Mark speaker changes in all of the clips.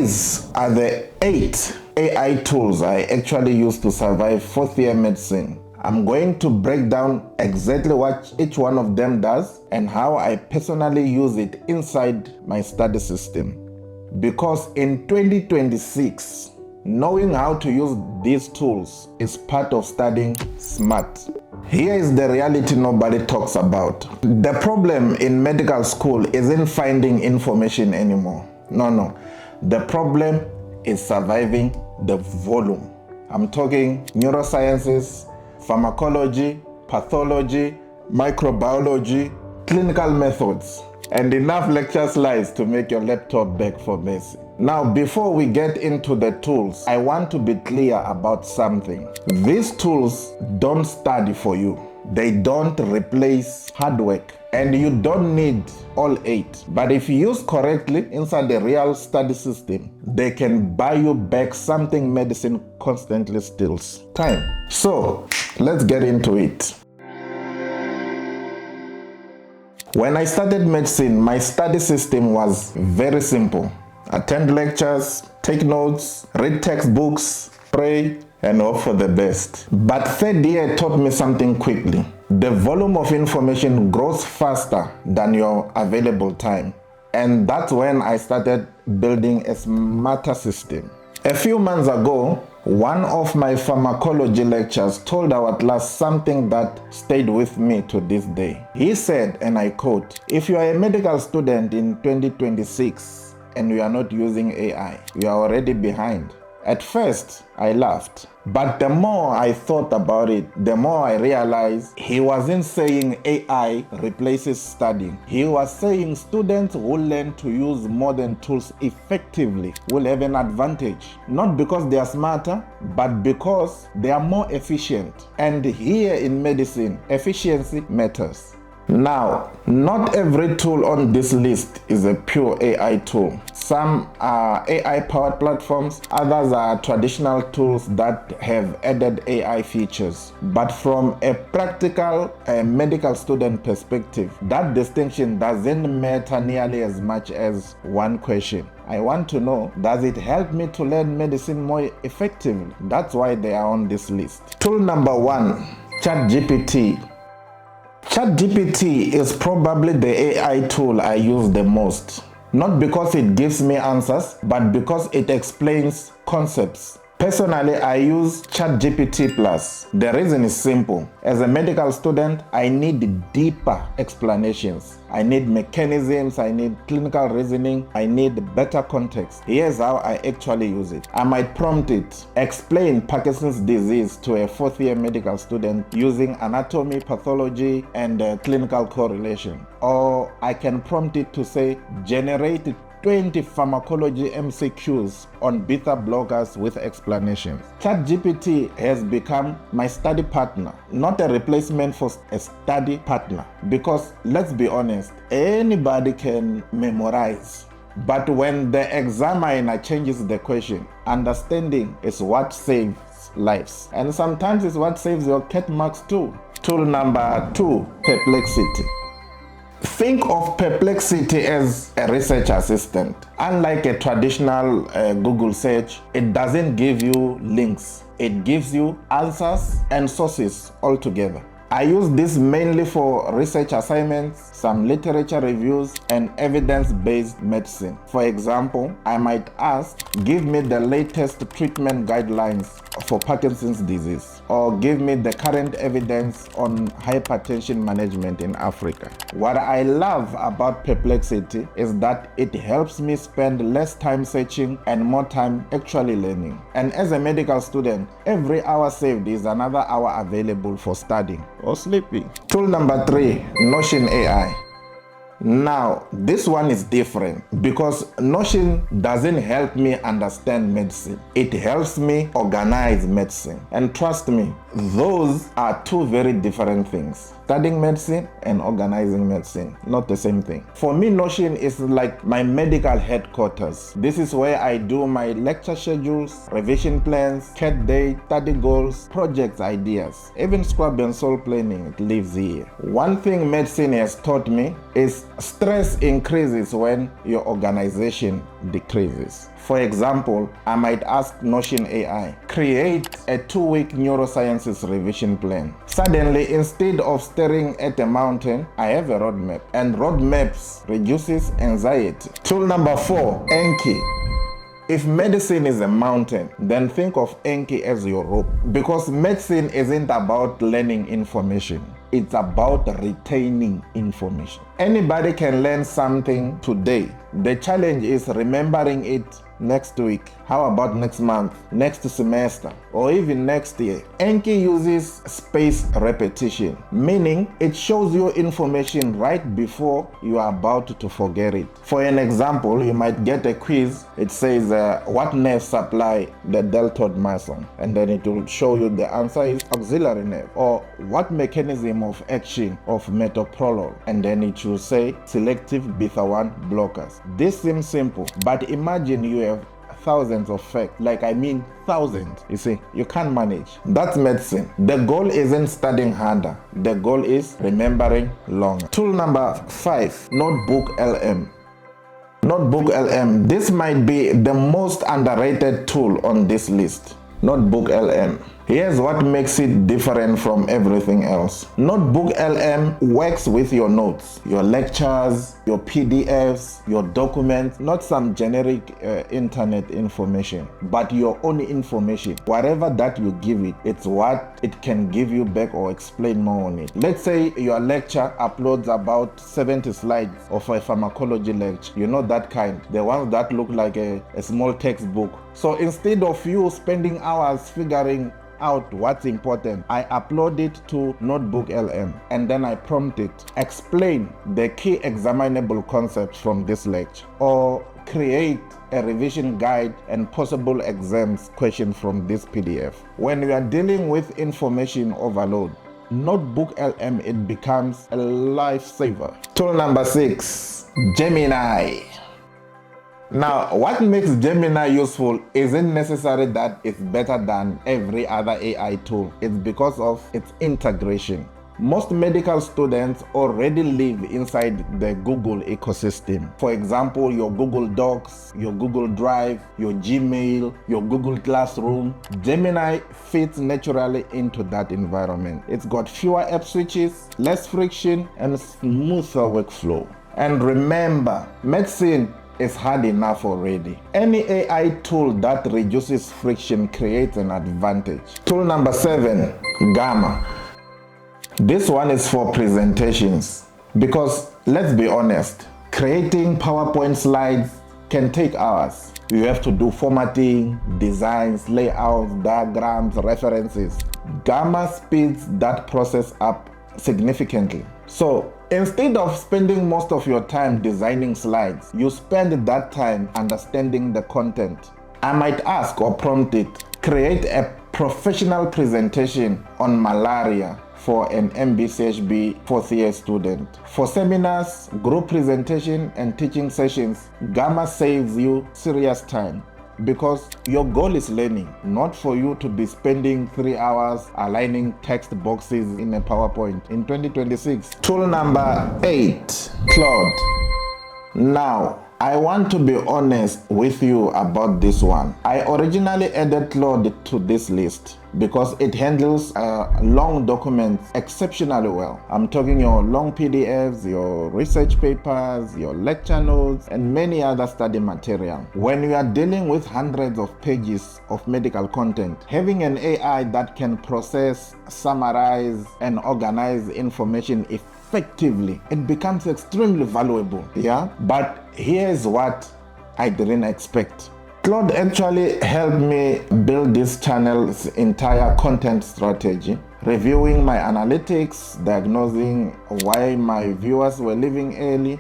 Speaker 1: These are the 8 AI tools I actually use to survive fourth year medicine. I'm going to break down exactly what each one of them does and how I personally use it inside my study system. Because in 2026, knowing how to use these tools is part of studying smart. Here is the reality nobody talks about. The problem in medical school isn't finding information anymore. No. The problem is surviving the volume. I'm talking neurosciences, pharmacology, pathology, microbiology, clinical methods, and enough lecture slides to make your laptop beg for mercy. Now, before we get into the tools, I want to be clear about something. These tools don't study for you. They don't replace hard work. And you don't need all 8. But if used correctly inside the real study system, they can buy you back something medicine constantly steals: time. So, let's get into it. When I started medicine, my study system was very simple. Attend lectures, take notes, read textbooks, pray, and hope for the best. But third year taught me something quickly. The volume of information grows faster than your available time. And that's when I started building a smarter system. A few months ago, one of my pharmacology lectures told our class something that stayed with me to this day. He said, and I quote, "If you are a medical student in 2026 and you are not using AI, you are already behind." At first, I laughed, but the more I thought about it, the more I realized he wasn't saying AI replaces studying. He was saying students who learn to use modern tools effectively will have an advantage, not because they are smarter, but because they are more efficient. And here in medicine, efficiency matters. Now, not every tool on this list is a pure AI tool. Some are AI-powered platforms, others are traditional tools that have added AI features. But from a practical medical student perspective, that distinction doesn't matter nearly as much as one question. I want to know, does it help me to learn medicine more effectively? That's why they are on this list. Tool number 1, ChatGPT. ChatGPT is probably the AI tool I use the most. Not because it gives me answers, but because it explains concepts. Personally, I use ChatGPT Plus. The reason is simple. As a medical student, I need deeper explanations. I need mechanisms, I need clinical reasoning, I need better context. Here's how I actually use it. I might prompt it, explain Parkinson's disease to a fourth year medical student using anatomy, pathology, and clinical correlation. Or I can prompt it to say, generate 20 pharmacology MCQs on beta blockers with explanations. ChatGPT has become my study partner, not a replacement for a study partner. Because let's be honest, anybody can memorize. But when the examiner changes the question, understanding is what saves lives. And sometimes it's what saves your cat marks too. Tool number 2, Perplexity. Think of Perplexity as a research assistant. Unlike a traditional Google search, it doesn't give you links. It gives you answers and sources all together. I use this mainly for research assignments, some literature reviews, and evidence-based medicine. For example, I might ask, give me the latest treatment guidelines for Parkinson's disease, or give me the current evidence on hypertension management in Africa. What I love about Perplexity is that it helps me spend less time searching and more time actually learning. And as a medical student, every hour saved is another hour available for studying or sleeping. Tool number 3, Notion AI. Now, this one is different because Notion doesn't help me understand medicine. It helps me organize medicine. And trust me, those are two very different things. Studying medicine and organizing medicine, not the same thing. For me, Notion is like my medical headquarters. This is where I do my lecture schedules, revision plans, cat day, study goals, projects, ideas. Even scrub and soul planning, it lives here. One thing medicine has taught me is stress increases when your organization decreases. For example, I might ask Notion AI, create a 2-week neurosciences revision plan. Suddenly, instead of staring at a mountain, I have a roadmap, and roadmaps reduces anxiety. Tool number 4, Anki. If medicine is a mountain, then think of Anki as your rope, because medicine isn't about learning information. It's about retaining information. Anybody can learn something today. The challenge is remembering it next week. How about next month, next semester, or even next year? Anki uses spaced repetition, meaning it shows you information right before you are about to forget it. For an example, you might get a quiz. It says, what nerve supply the deltoid muscle? And then it will show you the answer is auxiliary nerve. Or what mechanism of action of metoprolol? And then it will say selective beta-1 blockers. This seems simple, but imagine you have thousands of facts, thousands. You see, you can't manage. That's medicine. The goal isn't studying harder. The goal is remembering longer. Tool number 5, NotebookLM. NotebookLM, this might be the most underrated tool on this list. NotebookLM. Here's what makes it different from everything else. NotebookLM works with your notes, your lectures, your PDFs, your documents, not some generic internet information, but your own information. Whatever that you give it, it's what it can give you back or explain more on it. Let's say your lecture uploads about 70 slides of a pharmacology lecture. You know that kind, the ones that look like a small textbook. So instead of you spending hours figuring out what's important, I upload it to NotebookLM and then I prompt it, explain the key examinable concepts from this lecture, or create a revision guide and possible exams questions from this PDF. When we are dealing with information overload, NotebookLM, it becomes a lifesaver. Tool number 6, Gemini. Now, what makes Gemini useful isn't necessarily that it's better than every other AI tool. It's because of its integration. Most medical students already live inside the Google ecosystem. For example, your Google Docs, your Google Drive, your Gmail, your Google Classroom. Gemini fits naturally into that environment. It's got fewer app switches, less friction, and smoother workflow. And remember, medicine is hard enough already. Any AI tool that reduces friction creates an advantage. Tool number 7, Gamma. This one is for presentations, because let's be honest, creating PowerPoint slides can take hours. You have to do formatting, designs, layouts, diagrams, references. Gamma speeds that process up significantly. So instead of spending most of your time designing slides, you spend that time understanding the content. I might ask or prompt it, create a professional presentation on malaria for an MBChB 4th year student. For seminars, group presentation, and teaching sessions, Gamma saves you serious time, because your goal is learning, not for you to be spending 3 hours aligning text boxes in a PowerPoint in 2026. Tool number 8, Claude. Now, I want to be honest with you about this one. I originally added Claude to this list because it handles long documents exceptionally well. I'm talking your long PDFs, your research papers, your lecture notes, and many other study material. When you are dealing with hundreds of pages of medical content, having an AI that can process, summarize, and organize information effectively, it becomes extremely valuable. But here's what I didn't expect. Claude actually helped me build this channel's entire content strategy. reviewing my analytics, diagnosing why my viewers were leaving early,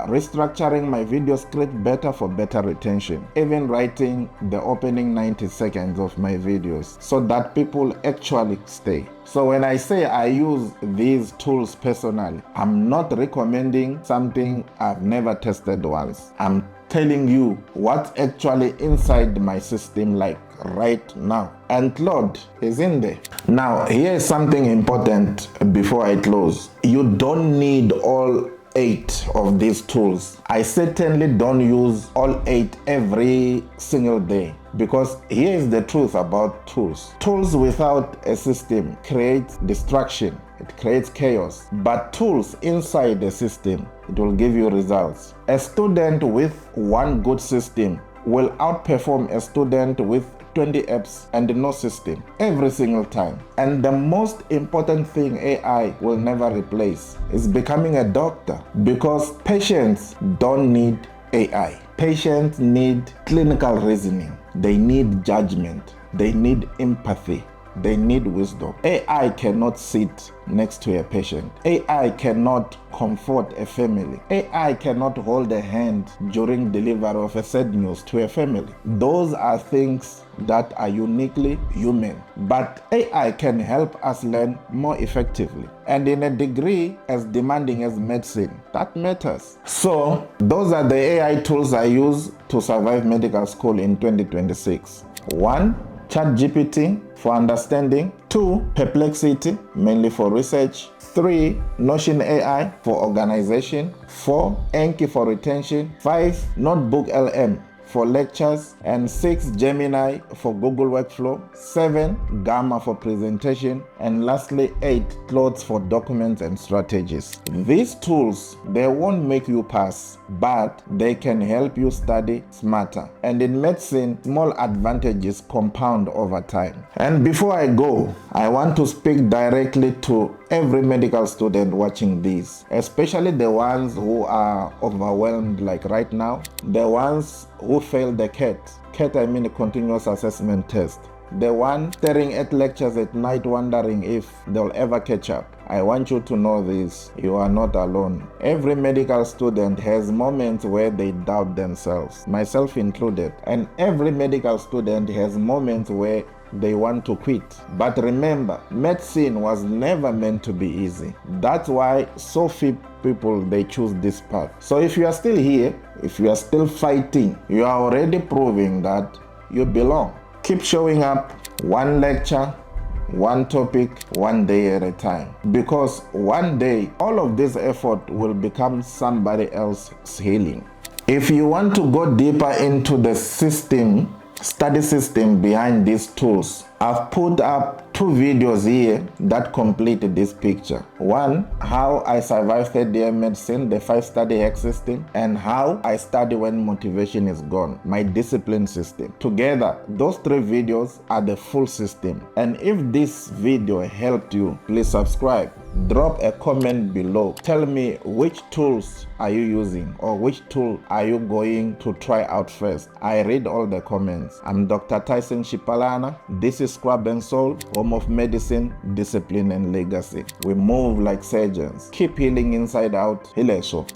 Speaker 1: restructuring my video script better for better retention, even writing the opening 90 seconds of my videos so that people actually stay. So when I say I use these tools personally, I'm not recommending something I've never tested once. I'm telling you what's actually inside my system like right now. And Claude is in there. Now, here's something important before I close. You don't need all 8 of these tools. I certainly don't use all 8 every single day, because here is the truth about tools. Tools without a system create distraction. It creates chaos. But tools inside the system, it will give you results. A student with one good system will outperform a student with 20 apps and no system every single time. And the most important thing AI will never replace is becoming a doctor, because patients don't need AI. Patients need clinical reasoning. They need judgment. They need empathy. They need wisdom. AI cannot sit next to a patient. AI cannot comfort a family. AI cannot hold a hand during delivery of a sad news to a family. Those are things that are uniquely human. But AI can help us learn more effectively, and in a degree as demanding as medicine. That matters. So those are the AI tools I use to survive medical school in 2026. 1. ChatGPT for understanding. 2. Perplexity, mainly for research. 3. Notion AI for organization. 4. Anki for retention. 5. NotebookLM for lectures. And 6. Gemini for Google Workflow. 7. Gamma for presentation. And lastly, 8. Claude for documents and strategies. These tools, they won't make you pass, but they can help you study smarter. And in medicine, small advantages compound over time. And before I go, I want to speak directly to every medical student watching this, especially the ones who are overwhelmed like right now, the ones who failed the CAT, I mean a continuous assessment test, the one staring at lectures at night wondering if they'll ever catch up. I want you to know this: you are not alone. Every medical student has moments where they doubt themselves, myself included, and every medical student has moments where they want to quit. But remember, medicine was never meant to be easy. That's why so few people, they choose this path. So if you are still here, if you are still fighting, you are already proving that you belong. Keep showing up, one lecture, one topic, one day at a time. Because one day, all of this effort will become somebody else's healing. If you want to go deeper into the study system behind these tools, I've put up 2 videos here that complete this picture. One, how I survived third year medicine, the 5-study hack system, and how I study when motivation is gone, my discipline system. Together, those 3 videos are the full system. And if this video helped you, please subscribe. Drop a comment below. Tell me which tools are you using, or which tool are you going to try out first. I read all the comments. I'm Dr. Tyson Shipalana. This is Scrub and Soul, home of medicine, discipline, and legacy. We move like surgeons. Keep healing inside out. Hilesho.